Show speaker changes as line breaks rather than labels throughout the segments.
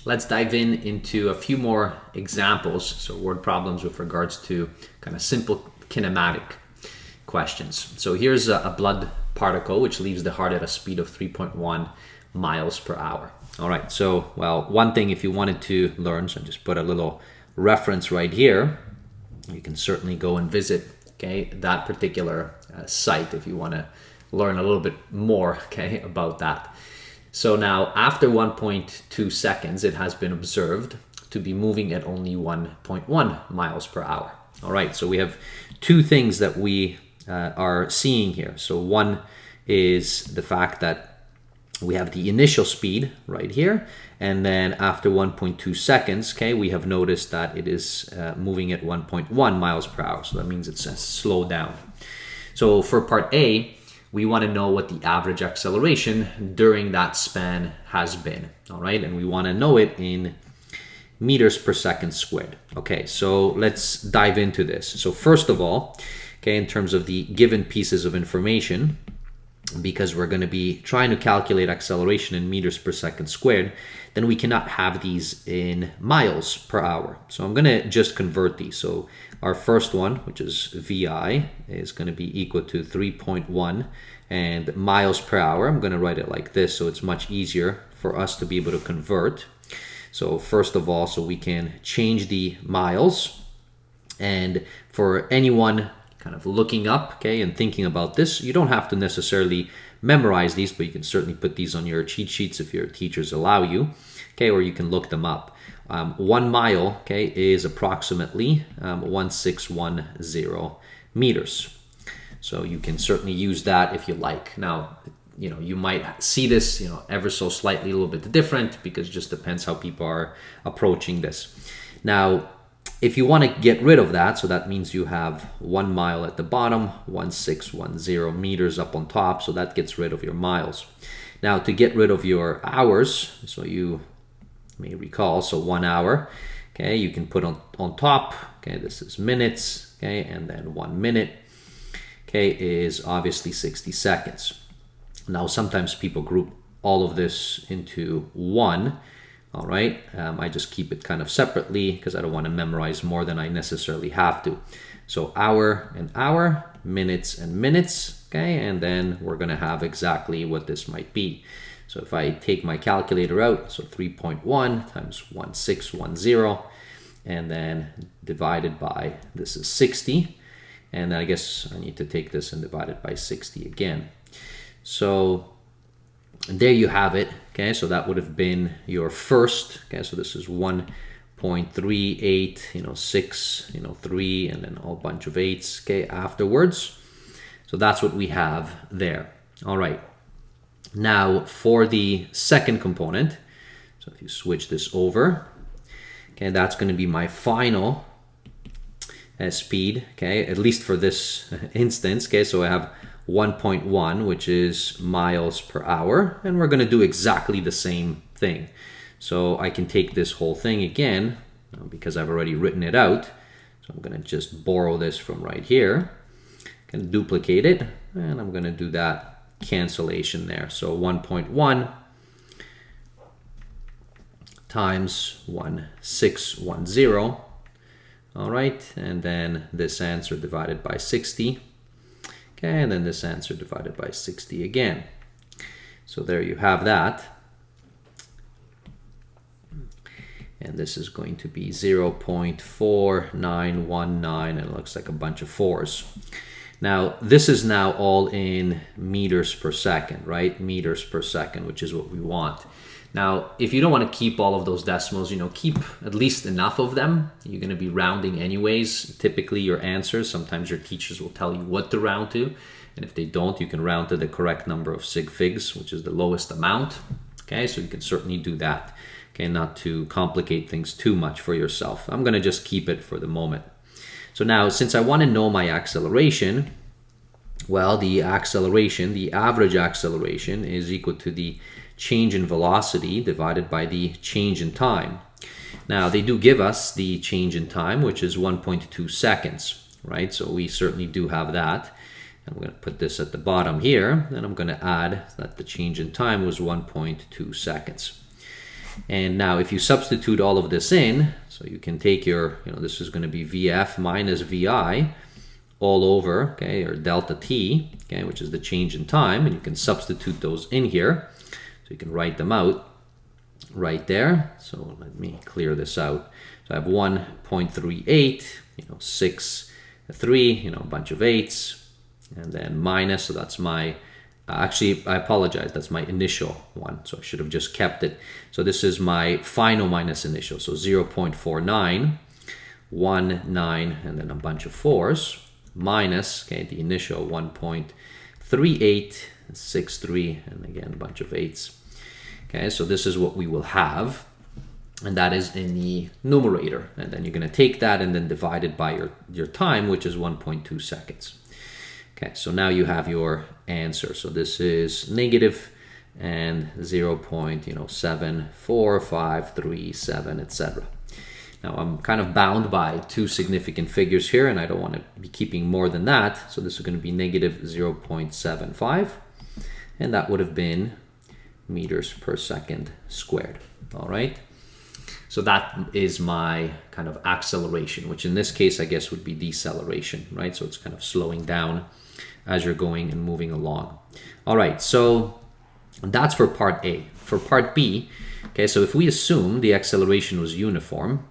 let's dive into a few more examples. So word problems with regards to kind of simple kinematic questions. So here's a blood particle which leaves the heart at a speed of 3.1 miles per hour. All right, so, well, one thing if you wanted to learn, so just put a little reference right here, you can certainly go and visit, okay, that particular site if you want to learn a little bit more, okay, about that. So now after 1.2 seconds, it has been observed to be moving at only 1.1 miles per hour. All right, so we have two things that we are seeing here. So one is the fact that we have the initial speed right here, and then after 1.2 seconds, okay, we have noticed that it is moving at 1.1 miles per hour. So that means it's slowed down. So for part A, we want to know what the average acceleration during that span has been. All right, and we want to know it in meters per second squared. Okay, so let's dive into this. So first of all, okay, in terms of the given pieces of information, because we're going to be trying to calculate acceleration in meters per second squared, then we cannot have these in miles per hour. So I'm going to just convert these. So our first one, which is VI, is going to be equal to 3.1, and miles per hour, I'm going to write it like this so it's much easier for us to be able to convert. So first of all, so we can change the miles, and for anyone kind of looking up, okay, and thinking about this, you don't have to necessarily memorize these, but you can certainly put these on your cheat sheets if your teachers allow you, okay, or you can look them up. 1 mile, okay, is approximately 1610 meters. So you can certainly use that if you like. Now, you know, you might see this, you know, ever so slightly a little bit different because it just depends how people are approaching this. Now, if you want to get rid of that, so that means you have 1 mile at the bottom, 1610 meters up on top, so that gets rid of your miles. Now to get rid of your hours, so you may recall, so 1 hour, okay, you can put on top, okay, this is minutes, okay, and then 1 minute, okay, is obviously 60 seconds. Now sometimes people group all of this into one. All right, I just keep it kind of separately because I don't want to memorize more than I necessarily have to. So hour and hour, minutes and minutes, okay, and then we're going to have exactly what this might be. So if I take my calculator out, so 3.1 times 1610, and then divided by, this is 60, and then I guess I need to take this and divide it by 60 again. So there you have it, okay, so that would have been your first, okay, so this is 1.38, 6, 3, and then a whole bunch of 8s, okay, afterwards. So that's what we have there. All right, now for the second component, so if you switch this over, okay, that's going to be my final speed, okay, at least for this instance, okay, so I have 1.1, which is miles per hour, and we're going to do exactly the same thing. So I can take this whole thing again, because I've already written it out, so I'm going to just borrow this from right here, can duplicate it, and I'm going to do that cancellation there. So 1.1 times 1610, all right, and then this answer divided by 60. Okay, and then this answer divided by 60 again. So there you have that. And this is going to be 0.4919, and it looks like a bunch of 4s. Now, this is now all in meters per second, right? Meters per second, which is what we want. Now, if you don't want to keep all of those decimals, keep at least enough of them. You're going to be rounding anyways. Typically your answers, sometimes your teachers will tell you what to round to. And if they don't, you can round to the correct number of sig figs, which is the lowest amount. Okay, so you can certainly do that. Okay, not to complicate things too much for yourself. I'm going to just keep it for the moment. So now, since I want to know my acceleration, well, the average acceleration is equal to the change in velocity divided by the change in time. Now, they do give us the change in time, which is 1.2 seconds, right? So we certainly do have that. And I'm going to put this at the bottom here, and I'm going to add that the change in time was 1.2 seconds. And now if you substitute all of this in, so you can take your, this is going to be VF minus VI all over, okay, or delta T, okay, which is the change in time, and you can substitute those in here. So you can write them out right there. So let me clear this out. So I have 1.38, 6, 3, a bunch of 8s, and then minus, so that's my, actually, I apologize, that's my initial one, so I should have just kept it. So this is my final minus initial, so 0.49, 1, 9, and then a bunch of 4s, minus, okay, the initial 1.38, 6, 3, and again, a bunch of 8s. Okay, so this is what we will have, and that is in the numerator. And then you're going to take that and then divide it by your time, which is 1.2 seconds. Okay, so now you have your answer. So this is negative and 0.74537, etc. Now I'm kind of bound by two significant figures here, and I don't want to be keeping more than that. So this is going to be negative 0.75, and that would have been meters per second squared. All right. So that is my kind of acceleration, which in this case, I guess would be deceleration, right? So it's kind of slowing down as you're going and moving along. All right, so that's for part A. For part B, okay, so if we assume the acceleration was uniform,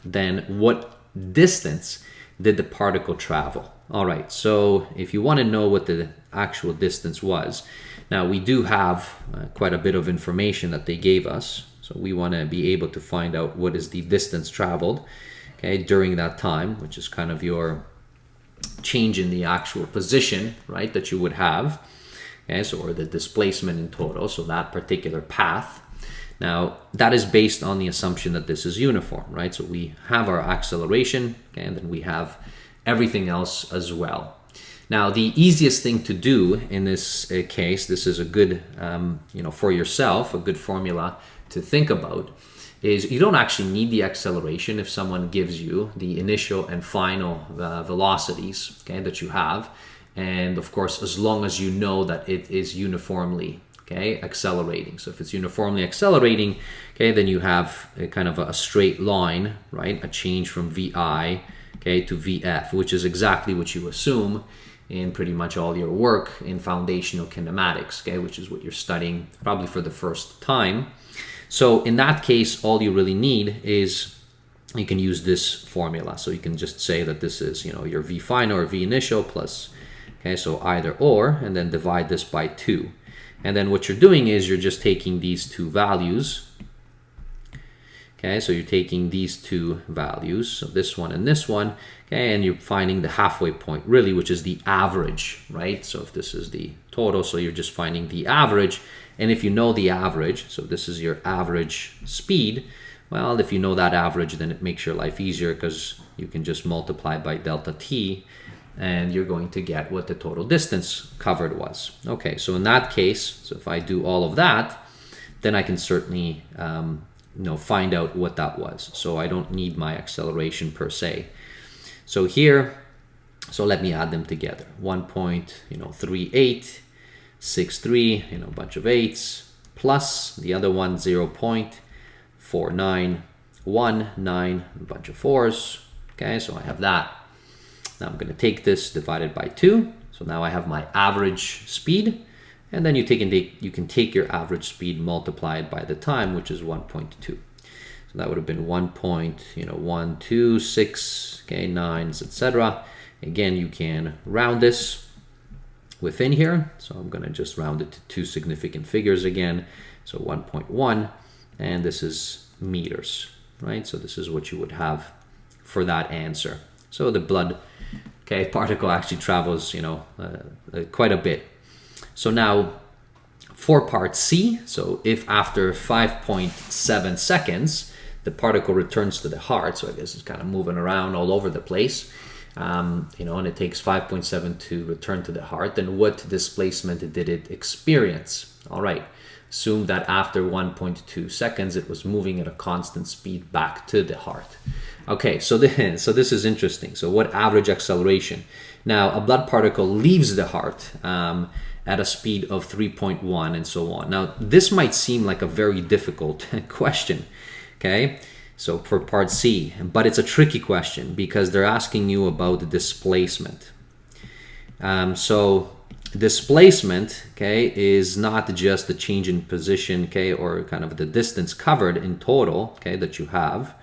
then what distance did the particle travel? All right, so if you want to know what the actual distance was, now we do have quite a bit of information that they gave us. So we want to be able to find out what is the distance traveled, okay, during that time, which is kind of your change in the actual position, right, that you would have, okay, so, or the displacement in total, so that particular path. Now, that is based on the assumption that this is uniform, right? So we have our acceleration, okay, and then we have everything else as well. Now, the easiest thing to do in this case, this is a good, for yourself, a good formula to think about, is you don't actually need the acceleration if someone gives you the initial and final velocities, okay, that you have. And of course, as long as you know that it is uniformly, okay, accelerating. So if it's uniformly accelerating, okay, then you have a kind of a straight line, right? A change from VI, okay, to VF, which is exactly what you assume in pretty much all your work in foundational kinematics, okay, which is what you're studying probably for the first time. So in that case, all you really need is, you can use this formula. So you can just say that this is, your V final or V initial plus, okay, so either or, and then divide this by 2. And then what you're doing is you're just taking these two values, okay, so you're taking these two values, so this one and this one, okay, and you're finding the halfway point, really, which is the average, right? So if this is the total, so you're just finding the average. And if you know the average, so this is your average speed, well, if you know that average, then it makes your life easier because you can just multiply by delta t, and you're going to get what the total distance covered was. Okay, so in that case, so if I do all of that, then I can certainly find out what that was. So I don't need my acceleration per se. So here, so let me add them together. 1.38, 6, 3, a bunch of 8s, plus the other one 0.4919, a bunch of 4s. Okay, so I have that. Now I'm going to take this divided by 2. So now I have my average speed, and then you can take your average speed multiplied by the time, which is 1.2. So that would have been 1.126, okay, 9s, etc. Again, you can round this within here, so I'm going to just round it to two significant figures again, so 1.1, and this is meters, right? So this is what you would have for that answer. So the blood, okay, particle actually travels, quite a bit. So now for part C, so if after 5.7 seconds the particle returns to the heart, so I guess it's kind of moving around all over the place, and it takes 5.7 to return to the heart, then what displacement did it experience? All right, assume that after 1.2 seconds it was moving at a constant speed back to the heart. Okay, so this is interesting. So what average acceleration? Now, a blood particle leaves the heart at a speed of 3.1 and so on. Now, this might seem like a very difficult question, okay? So for part C, but it's a tricky question because they're asking you about the displacement. So displacement, okay, is not just the change in position, okay, or kind of the distance covered in total, okay, that you have.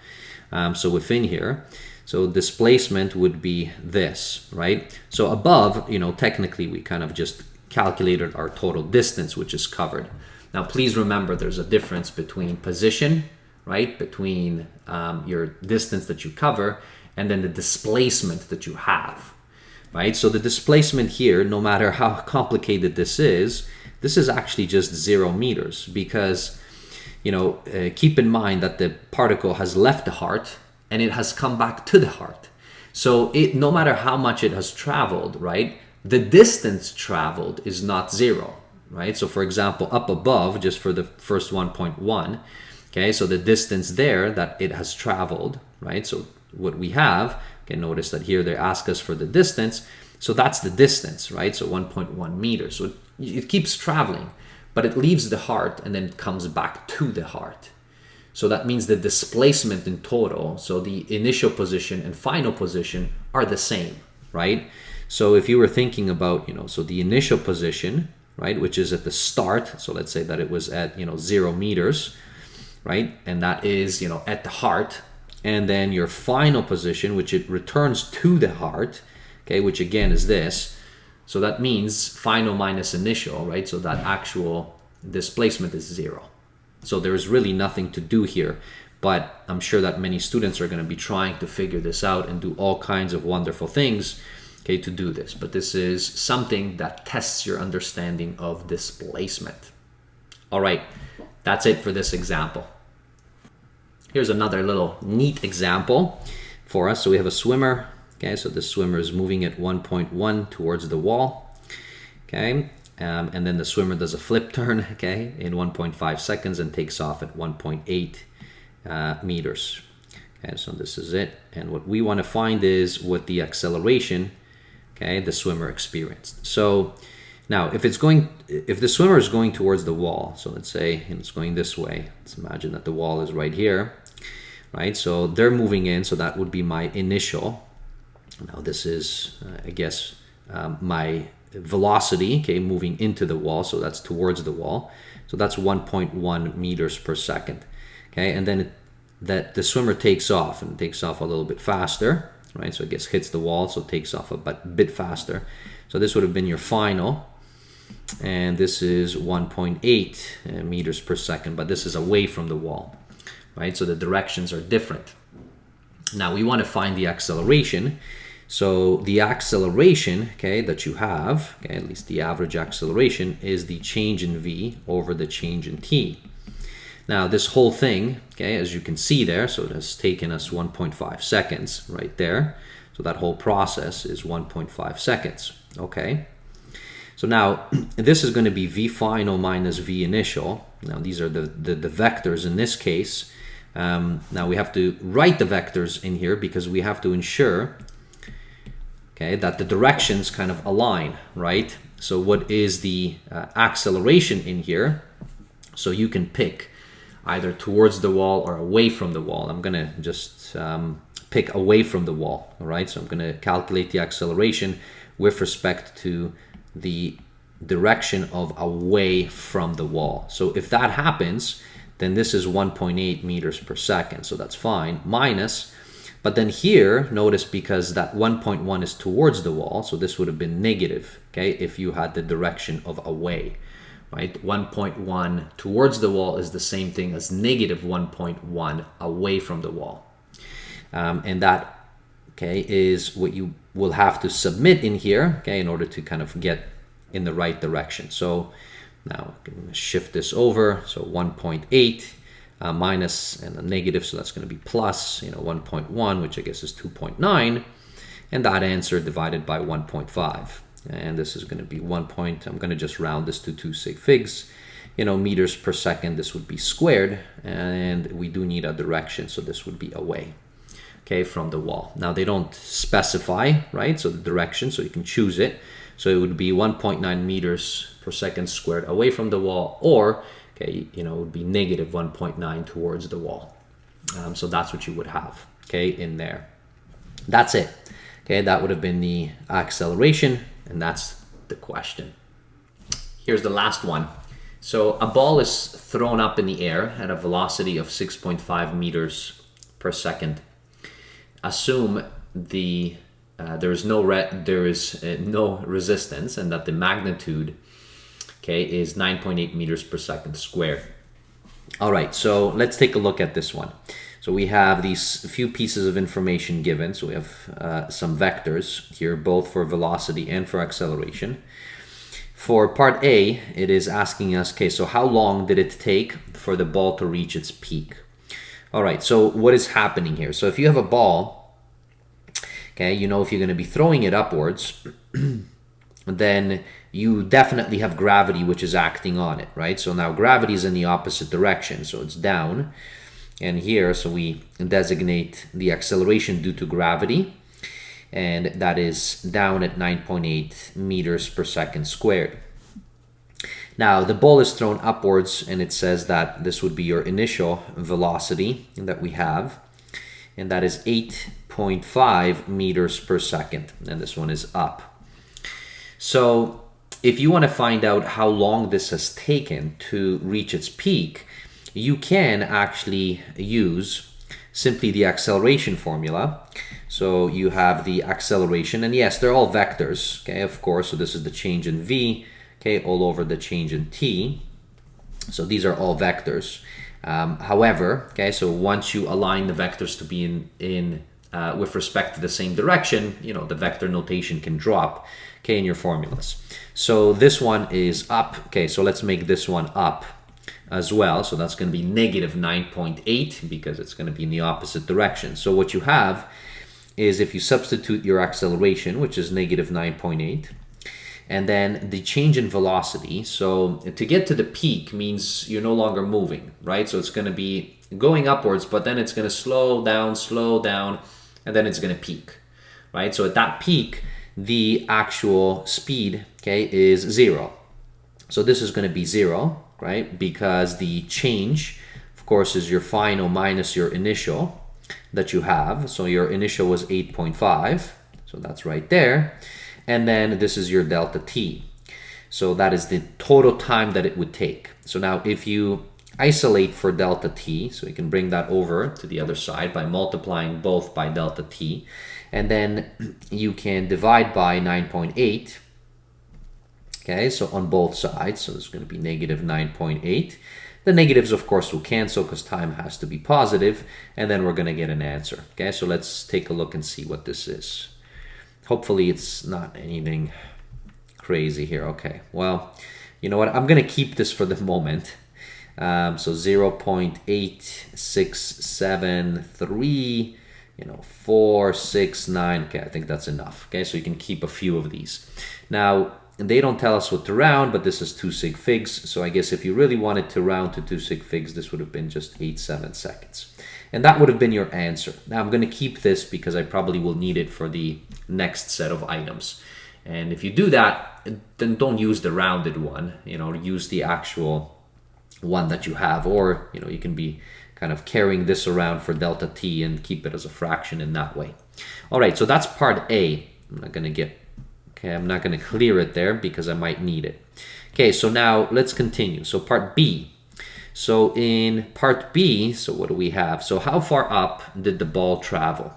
So within here, so displacement would be this, right? So above, you know, technically we kind of just calculated our total distance, which is covered. Now, please remember there's a difference between position, right? Between your distance that you cover and then the displacement that you have, right? So the displacement here, no matter how complicated this is actually just 0 meters because, you know, keep in mind that the particle has left the heart and it has come back to the heart. So it, no matter how much it has traveled, right, the distance traveled is not 0, right? So for example, up above, just for the first 1.1, okay, so the distance there that it has traveled, right? So what we have, okay, notice that here they ask us for the distance. So that's the distance, right? So 1.1 meters. So it keeps traveling, but it leaves the heart and then it comes back to the heart. So that means the displacement in total, so the initial position and final position are the same, right? So if you were thinking about, you know, so the initial position, right, which is at the start, so let's say that it was at, you know, 0 meters, right? And that is, you know, at the heart. And then your final position, which it returns to the heart, okay, which again is this. So that means final minus initial, right? So that actual displacement is 0. So there's really nothing to do here, but I'm sure that many students are going to be trying to figure this out and do all kinds of wonderful things, okay, to do this. But this is something that tests your understanding of displacement. All right, that's it for this example. Here's another little neat example for us. So we have a swimmer, okay, so the swimmer is moving at 1.1 towards the wall, okay, and then the swimmer does a flip turn, okay, in 1.5 seconds and takes off at 1.8 meters. Okay, so this is it. And what we want to find is what the acceleration, okay, the swimmer experienced. So now if the swimmer is going towards the wall, so let's say it's going this way, let's imagine that the wall is right here, right? So they're moving in, so that would be my initial. Now this is, I guess, my velocity, okay, moving into the wall, so that's towards the wall. So that's 1.1 meters per second, okay? And then that the swimmer takes off, and takes off a little bit faster, right? So it gets hits the wall, so it takes off a bit faster. So this would have been your final, and this is 1.8 meters per second, but this is away from the wall, right? So the directions are different. Now we want to find the acceleration. So the acceleration, okay, that you have, okay, at least the average acceleration, is the change in v over the change in t. Now this whole thing, okay, as you can see there, so it has taken us 1.5 seconds right there. So that whole process is 1.5 seconds, okay? So now this is going to be v final minus v initial. Now these are the vectors in this case. Now we have to write the vectors in here because we have to ensure, okay, that the directions kind of align, right? So what is the acceleration in here? So you can pick either towards the wall or away from the wall. I'm going to just pick away from the wall, all right? So I'm going to calculate the acceleration with respect to the direction of away from the wall. So if that happens, then this is 1.8 meters per second, so that's fine, minus, but then here, notice because that 1.1 is towards the wall, so this would have been negative, okay, if you had the direction of away, right? 1.1 towards the wall is the same thing as negative 1.1 away from the wall. And that, okay, is what you will have to submit in here, okay, in order to kind of get in the right direction. So now I'm going to shift this over, so 1.8 minus and a negative, so that's going to be plus, 1.1, which I guess is 2.9, and that answer divided by 1.5. And this is going to be I'm going to just round this to 2 sig figs, meters per second. This would be squared, and we do need a direction, so this would be away, okay, from the wall. Now they don't specify, right, so the direction, so you can choose it, So it would be 1.9 meters per second squared away from the wall, or, okay, you know, it would be negative 1.9 towards the wall. So that's what you would have, okay, in there. That's it. Okay, that would have been the acceleration, and that's the question. Here's the last one. So a ball is thrown up in the air at a velocity of 6.5 meters per second. Assume there is no resistance, and that the magnitude, okay, is 9.8 meters per second squared. All right, so let's take a look at this one. So we have these few pieces of information given. So we have some vectors here, both for velocity and for acceleration. For part A, it is asking us, okay, so how long did it take for the ball to reach its peak? All right, so what is happening here? So if you have a ball, okay, you know, if you're going to be throwing it upwards, then you definitely have gravity which is acting on it, right? So now gravity is in the opposite direction, so it's down. And here, so we designate the acceleration due to gravity, and that is down at 9.8 meters per second squared. Now the ball is thrown upwards, and it says that this would be your initial velocity that we have, and that is 8.5 meters per second, and this one is up. So if you want to find out how long this has taken to reach its peak, you can actually use simply the acceleration formula. So you have the acceleration, and yes, they're all vectors, okay, of course. So this is the change in v, okay, all over the change in t. So these are all vectors. However, okay, so once you align the vectors to be in with respect to the same direction, you know, the vector notation can drop, okay, in your formulas. So this one is up, okay, so let's make this one up as well. So that's going to be negative 9.8 because it's going to be in the opposite direction. So what you have is, if you substitute your acceleration, which is negative 9.8, and then the change in velocity. So to get to the peak means you're no longer moving, right? So it's going to be going upwards, but then it's going to slow down, and then it's going to peak, right? So at that peak, the actual speed, okay, is 0. So this is going to be 0, right? Because the change, of course, is your final minus your initial that you have. So your initial was 8.5, so that's right there. And then this is your delta t. So that is the total time that it would take. So now if you isolate for delta t, so you can bring that over to the other side by multiplying both by delta t, and then you can divide by 9.8. Okay, so on both sides, so this is going to be negative 9.8. The negatives, of course, will cancel because time has to be positive, and then we're going to get an answer. Okay, so let's take a look and see what this is. Hopefully it's not anything crazy here. Okay, well, you know what? I'm going to keep this for the moment. So 0.8673, 469. Okay, I think that's enough. Okay, so you can keep a few of these. Now, they don't tell us what to round, but this is 2 sig figs. So I guess if you really wanted to round to 2 sig figs, this would have been just 87 seconds. And that would have been your answer. Now I'm going to keep this because I probably will need it for the next set of items. And if you do that, then don't use the rounded one, use the actual one that you have, or, you can be kind of carrying this around for delta t and keep it as a fraction in that way. All right, so that's part A. I'm not going to clear it there because I might need it. Okay, so now let's continue. So part B. So in part B, so what do we have? So how far up did the ball travel,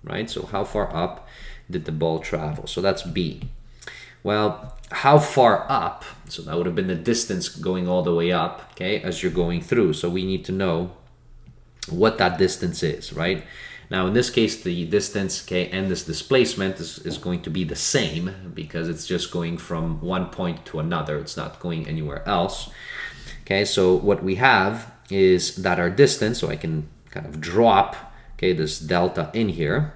right? So how far up did the ball travel? So that's B. Well, how far up? So that would have been the distance going all the way up, okay, as you're going through. So we need to know what that distance is, right? Now, in this case, the distance, okay, and this displacement is going to be the same because it's just going from one point to another. It's not going anywhere else. Okay, so what we have is that our distance, so I can kind of drop, okay, this delta in here.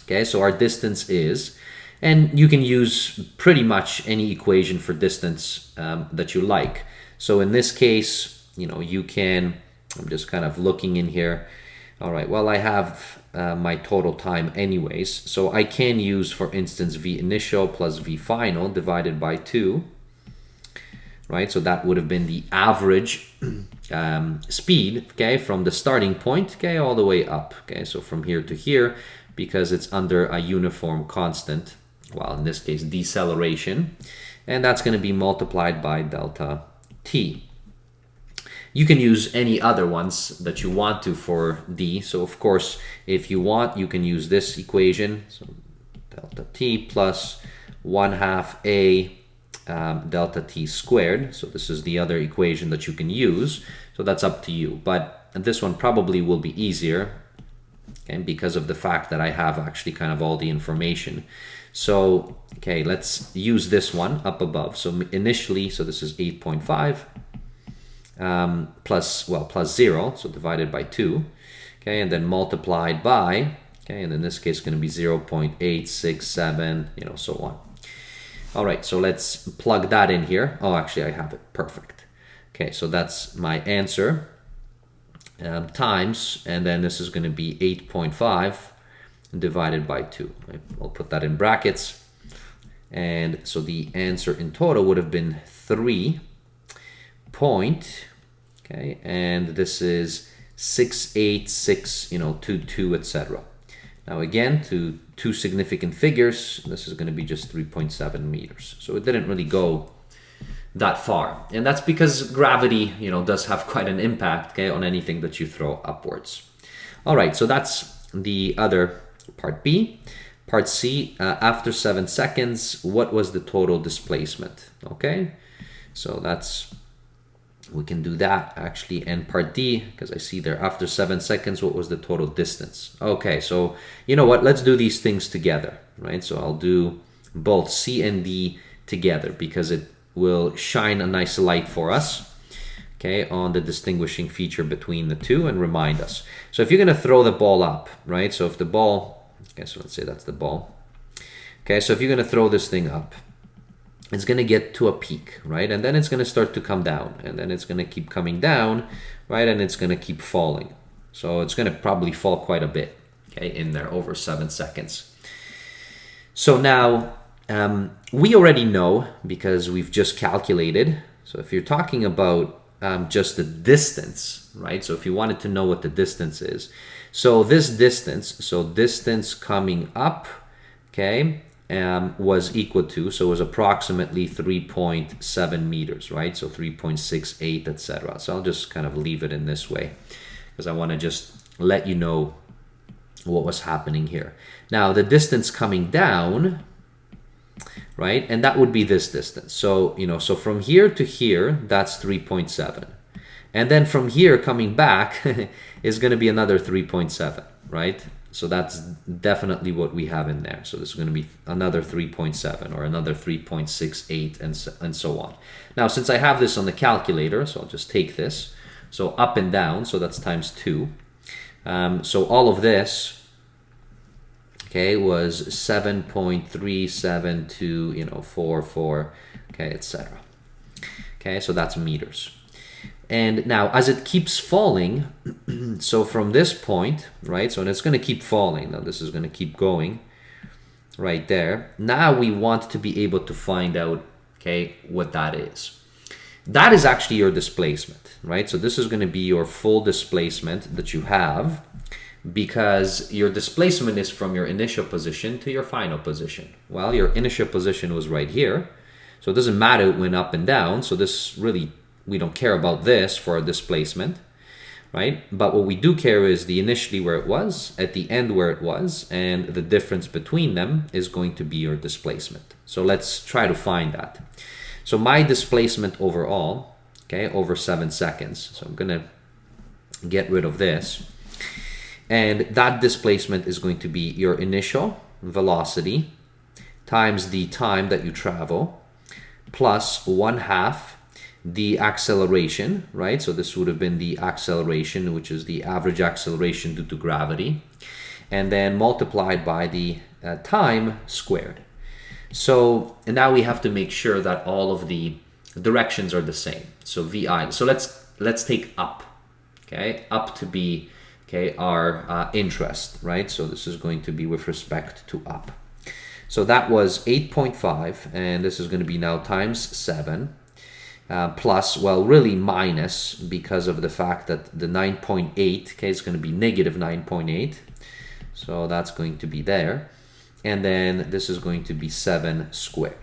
Okay, so our distance is, and you can use pretty much any equation for distance that you like. So in this case, you can, I'm just kind of looking in here. All right, well, I have my total time anyways, so I can use, for instance, v initial plus v final divided by 2, right? So that would have been the average speed, okay, from the starting point, okay, all the way up, okay, so from here to here, because it's under a uniform constant, well, in this case, deceleration, and that's going to be multiplied by delta t. You can use any other ones that you want to for d. So of course, if you want, you can use this equation. So delta t plus 1/2 a delta t squared. So this is the other equation that you can use. So that's up to you. But this one probably will be easier, okay, because of the fact that I have actually kind of all the information. So, okay, let's use this one up above. So initially, so this is 8.5. Plus 0, so divided by 2, okay, and then multiplied by, okay, and in this case, it's going to be 0.867, you know, so on. All right, so let's plug that in here. Oh, actually, I have it. Perfect. Okay, so that's my answer times, and then this is going to be 8.5 divided by 2. Right? I'll put that in brackets. And so the answer in total would have been 3. Okay, and this is 686, you know, 22, etc. Now again, to two significant figures, this is going to be just 3.7 meters. So it didn't really go that far, and that's because gravity, you know, does have quite an impact, okay, on anything that you throw upwards. All right, so that's the other part B. Part C, after 7 seconds, what was the total displacement? Okay, so that's, we can do that actually. And part D, because I see there, after 7 seconds, what was the total distance? Okay, so you know what, let's do these things together, right? So I'll do both C and D together because it will shine a nice light for us, okay, on the distinguishing feature between the two and remind us. So if you're going to throw the ball up, right? So if the ball, okay, so let's say that's the ball. Okay, so if you're going to throw this thing up, it's going to get to a peak, right? And then it's going to start to come down, and then it's going to keep coming down, right? And it's going to keep falling. So it's going to probably fall quite a bit, okay, in there over 7 seconds. So now we already know because we've just calculated. So if you're talking about just the distance, right? So if you wanted to know what the distance is, so this distance, so distance coming up, okay, was equal to, so it was approximately 3.7 meters, right? So 3.68, etc. So I'll just kind of leave it in this way because I want to just let you know what was happening here. Now the distance coming down, right? And that would be this distance. So, you know, so from here to here, that's 3.7. And then from here coming back is going to be another 3.7, right? So that's definitely what we have in there. So this is going to be another 3.7 or another 3.68 and so on. Now, since I have this on the calculator, so I'll just take this. So up and down, so that's times 2. So all of this, okay, was 7.372, you know, 44, okay, etc. Okay, so that's meters. And now as it keeps falling, so from this point, right, so and it's going to keep falling. Now this is going to keep going right there. Now we want to be able to find out, okay, what that is. That is actually your displacement, right? So this is going to be your full displacement that you have because your displacement is from your initial position to your final position. Well, your initial position was right here. So it doesn't matter it went up and down. So this really, we don't care about this for a displacement, right? But what we do care is the initially where it was, at the end where it was, and the difference between them is going to be your displacement. So let's try to find that. So my displacement overall, okay, over 7 seconds. So I'm going to get rid of this. And that displacement is going to be your initial velocity times the time that you travel plus 1/2 the acceleration, right? So this would have been the acceleration, which is the average acceleration due to gravity, and then multiplied by the time squared. So and now we have to make sure that all of the directions are the same. So VI. So let's take up, okay? Up to be, okay, our interest, right? So this is going to be with respect to up. So that was 8.5, and this is going to be now times 7, plus, well, really minus, because of the fact that the 9.8, okay, is going to be negative 9.8. So that's going to be there. And then this is going to be 7 squared.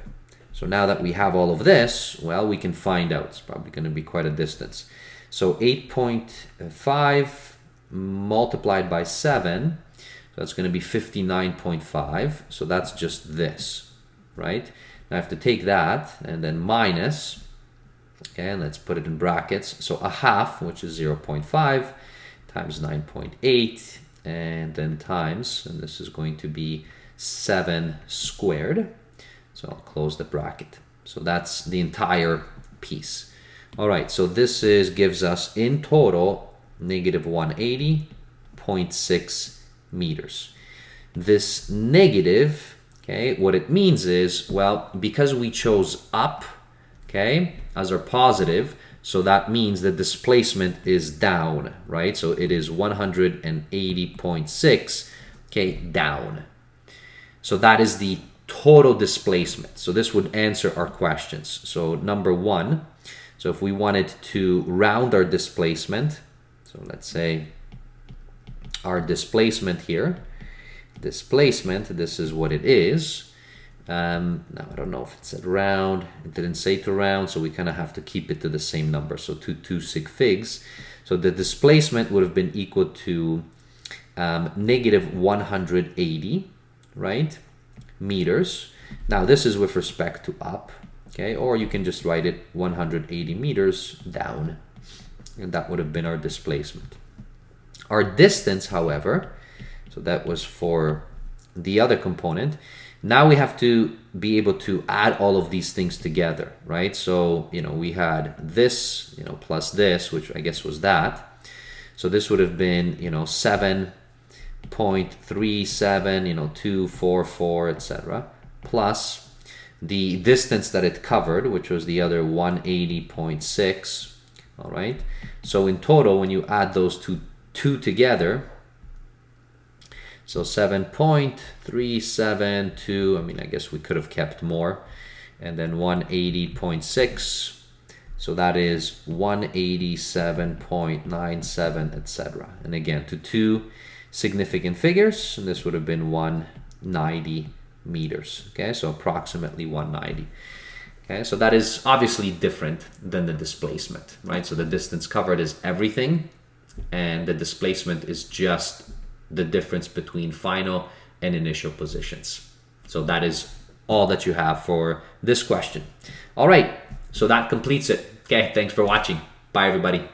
So now that we have all of this, well, we can find out. It's probably going to be quite a distance. So 8.5 multiplied by 7, so that's going to be 59.5. So that's just this, right? Now I have to take that and then minus, okay, and let's put it in brackets. So a half, which is 0.5, times 9.8, and then times, and this is going to be 7 squared. So I'll close the bracket. So that's the entire piece. All right, so this gives us in total negative 180.6 meters. This negative, okay, what it means is, well, because we chose up, okay, as our positive, so that means the displacement is down, right? So it is 180.6, okay, down. So that is the total displacement. So this would answer our questions. So number 1, so if we wanted to round our displacement, so let's say our displacement here, displacement, this is what it is. Now I don't know if it said round, it didn't say to round, so we kind of have to keep it to the same number, so 2 sig figs. So the displacement would have been equal to negative 180, right, meters. Now this is with respect to up, okay, or you can just write it 180 meters down, and that would have been our displacement. Our distance, however, so that was for the other component. Now we have to be able to add all of these things together, right? So, you know, we had this, you know, plus this, which I guess was that. So this would have been, you know, 7.37, you know, 244, etc., plus the distance that it covered, which was the other 180.6. All right. So in total, when you add those two together, so 7.372, I mean, I guess we could have kept more, and then 180.6, so that is 187.97, etc. And again, to 2 significant figures, and this would have been 190 meters, okay, so approximately 190. Okay, so that is obviously different than the displacement, right? So the distance covered is everything, and the displacement is just the difference between final and initial positions. So that is all that you have for this question. All right, so that completes it. Okay, thanks for watching. Bye, everybody.